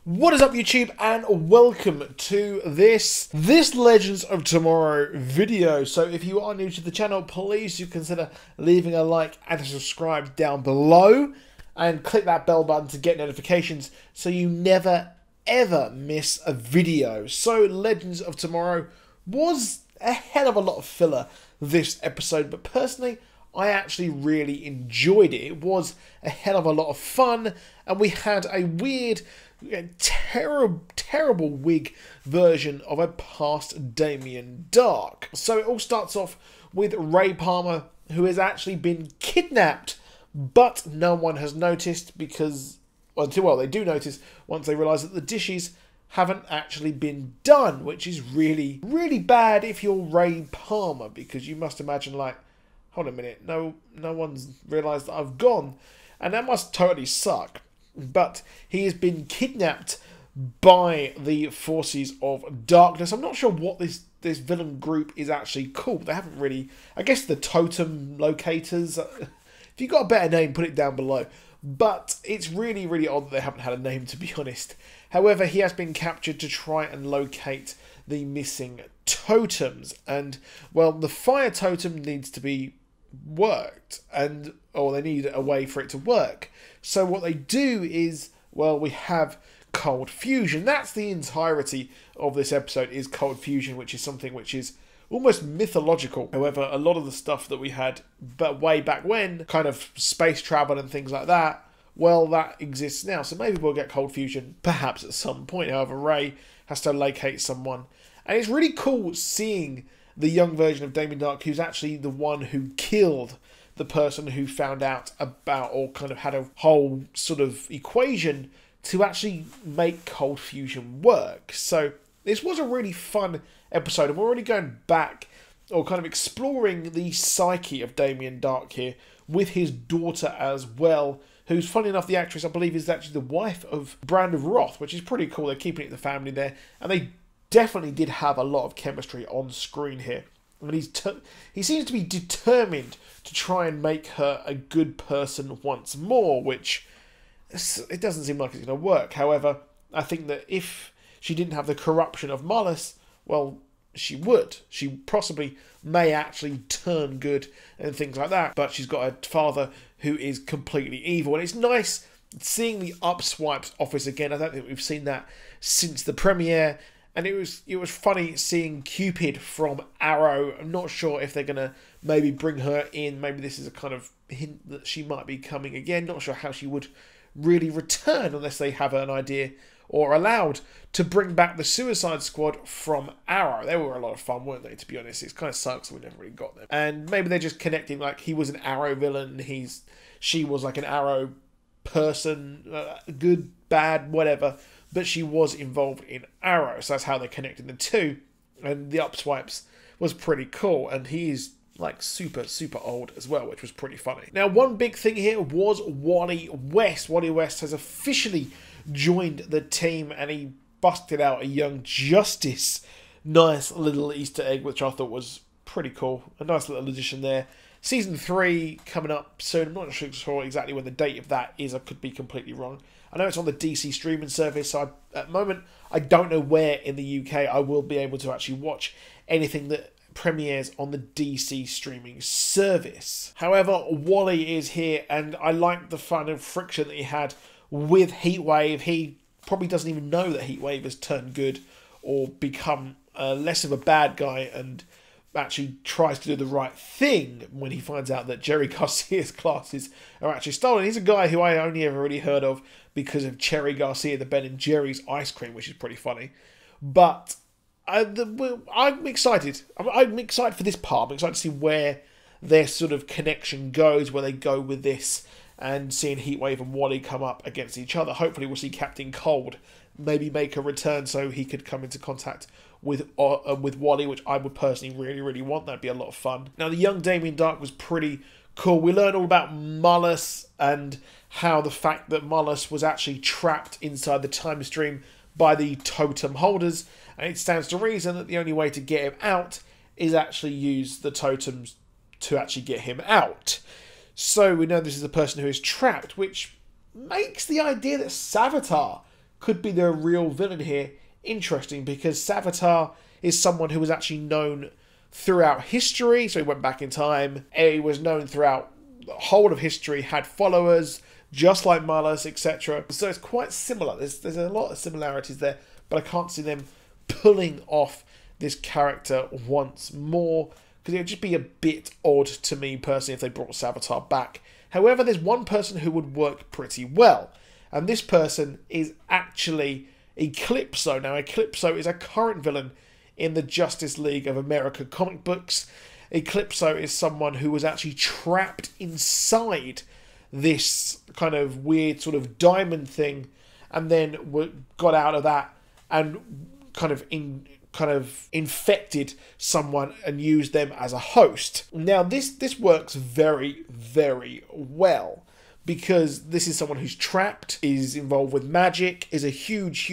What is up, YouTube, and welcome to this Legends of Tomorrow video. So if you are new to the channel, please do consider leaving a like and subscribe down below and click that bell button to get notifications so you never ever miss a video. So Legends of Tomorrow was a hell of a lot of filler this episode, but personally I actually really enjoyed it. It was a hell of a lot of fun, and we had a weird, terrible wig version of a past Damien Dark. So it all starts off with Ray Palmer, who has actually been kidnapped, but no one has noticed because, well, they do notice once they realise that the dishes haven't actually been done, which is really, really bad if you're Ray Palmer, because you must imagine, like, hold on a minute, no one's realised that I've gone, and that must totally suck. But he has been kidnapped by the forces of darkness. I'm not sure what this villain group is actually called. They haven't really, I guess the totem locators. If you've got a better name, put it down below. But it's really, really odd that they haven't had a name, to be honest. However, he has been captured to try and locate the missing totems. And, well, the fire totem needs to be worked, or they need a way for it to work. So what they do is, well, we have cold fusion. That's the entirety of this episode, is cold fusion, which is something which is almost mythological. However, a lot of the stuff that we had way back when, kind of space travel and things like that, well, that exists now. So maybe we'll get cold fusion perhaps at some point. However, Ray has to locate someone, and it's really cool seeing the young version of Damien Dark, who's actually the one who killed the person who found out about, or kind of had a whole sort of equation to actually make cold fusion work. So this was a really fun episode, and we're already going back, or kind of exploring the psyche of Damien Dark here, with his daughter as well, who's, funny enough, the actress, I believe, is actually the wife of Brand of Wrath, which is pretty cool. They're keeping it the family there, and they definitely did have a lot of chemistry on screen here. I mean, he seems to be determined to try and make her a good person once more, which it doesn't seem like it's going to work. However, I think that if she didn't have the corruption of Mallus, well, she would. She possibly may actually turn good and things like that, but she's got a father who is completely evil. And it's nice seeing the Upswipes office again. I don't think we've seen that since the premiere. And it was funny seeing Cupid from Arrow. I'm not sure if they're going to maybe bring her in. Maybe this is a kind of hint that she might be coming again. Not sure how she would really return unless they have an idea or allowed to bring back the Suicide Squad from Arrow. They were a lot of fun, weren't they, to be honest? It kind of sucks that we never really got them. And maybe they're just connecting, like he was an Arrow villain, she was like an Arrow person, good, bad, whatever. But she was involved in Arrow, so that's how they're connecting the two. And the Upswipes was pretty cool, and he's like super old as well, which was pretty funny. Now, one big thing here was Wally West. Wally West has officially joined the team, and he busted out a Young Justice nice little Easter egg, which I thought was pretty cool. A nice little addition there. Season 3 coming up soon. I'm not sure exactly when the date of that is. I could be completely wrong. I know it's on the DC streaming service, so at the moment I don't know where in the UK I will be able to actually watch anything that premieres on the DC streaming service. However, Wally is here, and I like the fun and friction that he had with Heatwave. He probably doesn't even know that Heatwave has turned good or become less of a bad guy, and actually tries to do the right thing when he finds out that Jerry Garcia's glasses are actually stolen. He's a guy who I only ever really heard of because of Cherry Garcia, the Ben & Jerry's ice cream, which is pretty funny. But I'm excited. I'm excited for this part. I'm excited to see where their sort of connection goes, where they go with this, and seeing Heatwave and Wally come up against each other. Hopefully we'll see Captain Cold maybe make a return so he could come into contact with Wally, which I would personally really want. That'd be a lot of fun. Now, the young Damien Dark was pretty cool. We learned all about Mallus and how the fact that Mallus was actually trapped inside the time stream by the totem holders, and it stands to reason that the only way to get him out is actually use the totems to actually get him out. So we know this is a person who is trapped, which makes the idea that Savitar could be the real villain here. Interesting, because Savitar is someone who was actually known throughout history, so he went back in time. He was known throughout the whole of history, had followers, just like Mallus, etc. So it's quite similar. There's a lot of similarities there, but I can't see them pulling off this character once more, because it would just be a bit odd to me personally if they brought Savitar back. However, there's one person who would work pretty well, and this person is actually Eclipso. Now, Eclipso is a current villain in the Justice League of America comic books. Eclipso is someone who was actually trapped inside this kind of weird sort of diamond thing, and then got out of that and kind of infected someone and used them as a host. Now this works very, very well, because this is someone who's trapped, is involved with magic, is a huge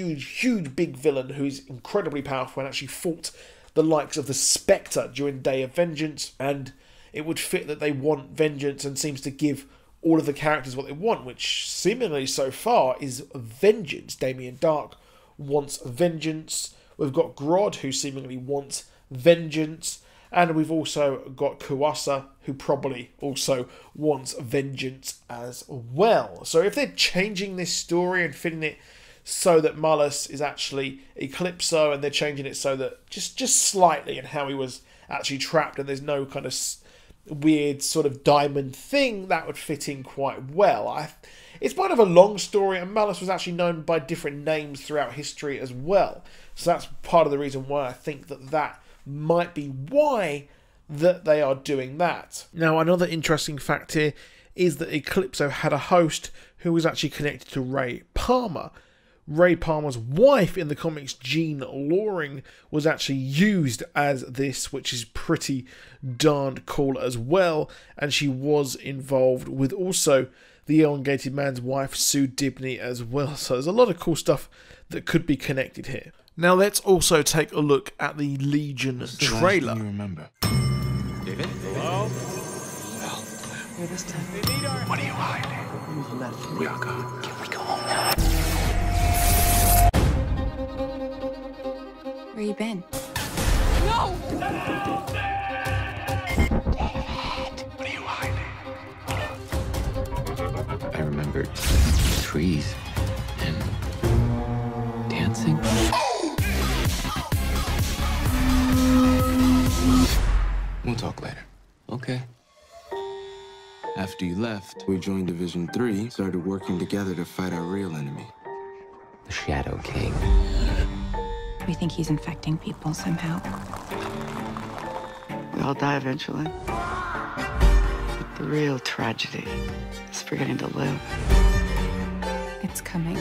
big villain who's incredibly powerful and actually fought the likes of the Spectre during Day of Vengeance, and it would fit that they want vengeance and seems to give all of the characters what they want, which seemingly so far is vengeance. Damien Darhk wants vengeance. We've got Grodd, who seemingly wants vengeance. And we've also got Kuasa, who probably also wants vengeance as well. So if they're changing this story and fitting it so that Mallus is actually Eclipso, and they're changing it so that just slightly in how he was actually trapped, and there's no kind of weird sort of diamond thing, that would fit in quite well. It's part of a long story, and Mallus was actually known by different names throughout history as well. So that's part of the reason why I think that might be why that they are doing that. Now, another interesting fact here is that Eclipso had a host who was actually connected to Ray Palmer. Ray Palmer's wife in the comics, Jean Loring, was actually used as this, which is pretty darned cool as well. And she was involved with also the Elongated Man's wife, Sue Dibney, as well. So there's a lot of cool stuff that could be connected here. Now let's also take a look at the Legion trailer. You remember? David? Hello? Hey, this time. What are you hiding? We are gone. Can we go home now? Where you been? No! David! What are you hiding? I remembered trees and dancing. We'll talk later. Okay. After you left, we joined Division 3, started working together to fight our real enemy. The Shadow King. We think he's infecting people somehow. We all die eventually. But the real tragedy is forgetting to live. It's coming.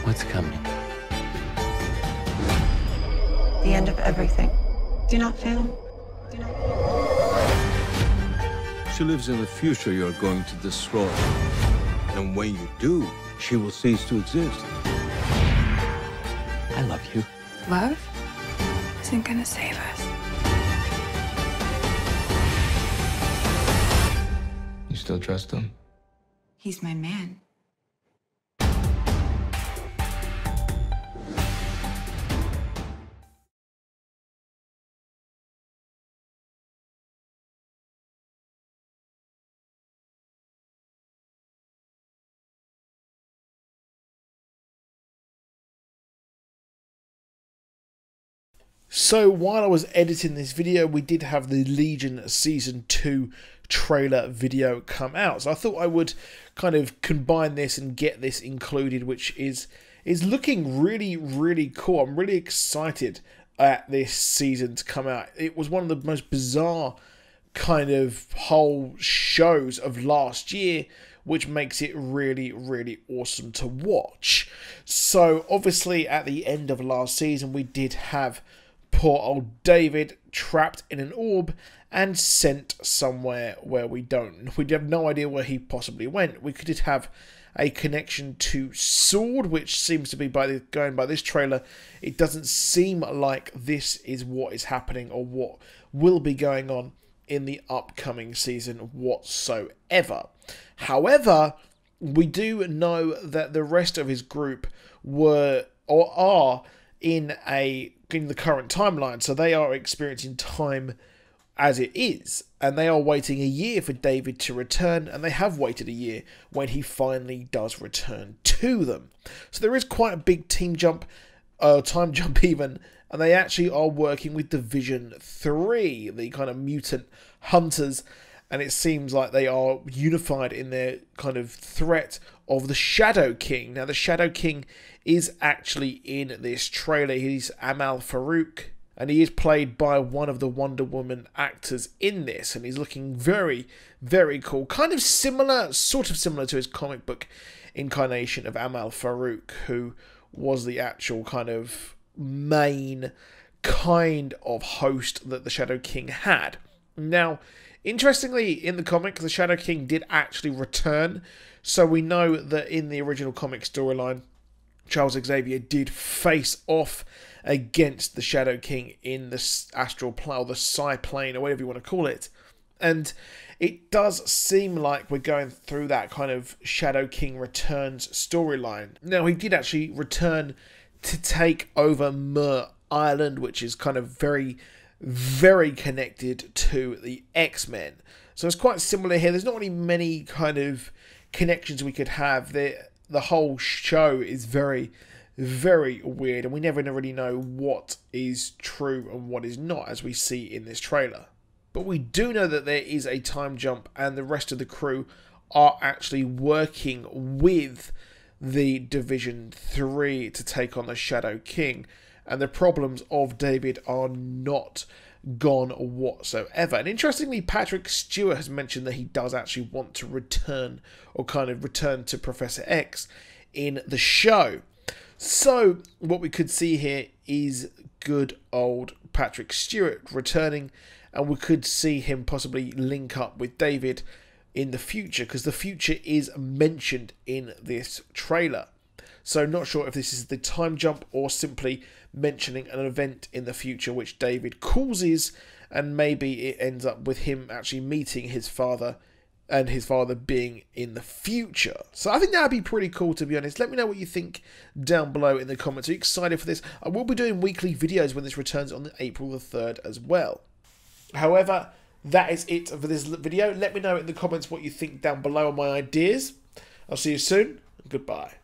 What's coming? The end of everything. Do you not feel? She lives in the future you're going to destroy. And when you do, she will cease to exist. I love you. Love isn't gonna save us. You still trust him? He's my man. So while I was editing this video, we did have the Legion Season 2 trailer video come out. So I thought I would kind of combine this and get this included, which is looking really, really cool. I'm really excited at this season to come out. It was one of the most bizarre kind of whole shows of last year, which makes it really, really awesome to watch. So obviously at the end of last season, we did have poor old David trapped in an orb and sent somewhere where we have no idea where he possibly went. We could have a connection to Sword, which seems to be going by this trailer. It doesn't seem like this is what is happening or what will be going on in the upcoming season whatsoever. However, we do know that the rest of his group were or are in the current timeline, so they are experiencing time as it is, and they are waiting a year for David to return, and they have waited a year when he finally does return to them. So there is quite a big time jump even, and they actually are working with Division 3, the kind of mutant hunters, and it seems like they are unified in their kind of threat of the Shadow King. Now, the Shadow King is actually in this trailer. He's Amal Farouk, and he is played by one of the Wonder Woman actors in this, and he's looking very, very cool. Kind of similar, sort of similar to his comic book incarnation of Amal Farouk, who was the actual kind of main kind of host that the Shadow King had. Now, interestingly, in the comics, the Shadow King did actually return, so we know that in the original comic storyline, Charles Xavier did face off against the Shadow King in the astral plane, or the psi plane, or whatever you want to call it. And it does seem like we're going through that kind of Shadow King returns storyline. Now, he did actually return to take over Mer Island, which is kind of very, very connected to the X-Men. So it's quite similar here. There's not really many kind of connections we could have. The whole show is very, very weird, and we never really know what is true and what is not, as we see in this trailer. But we do know that there is a time jump, and the rest of the crew are actually working with the Division 3 to take on the Shadow King, and the problems of David are not gone whatsoever. And interestingly, Patrick Stewart has mentioned that he does actually want to return, or kind of return to Professor X in the show. So what we could see here is good old Patrick Stewart returning, and we could see him possibly link up with David in the future, because the future is mentioned in this trailer. So not sure if this is the time jump or simply mentioning an event in the future which David causes, and maybe it ends up with him actually meeting his father, and his father being in the future. So I think that would be pretty cool, to be honest. Let me know what you think down below in the comments. Are you excited for this? I will be doing weekly videos when this returns on April the 3rd as well. However, that is it for this video. Let me know in the comments what you think down below on my ideas. I'll see you soon. Goodbye.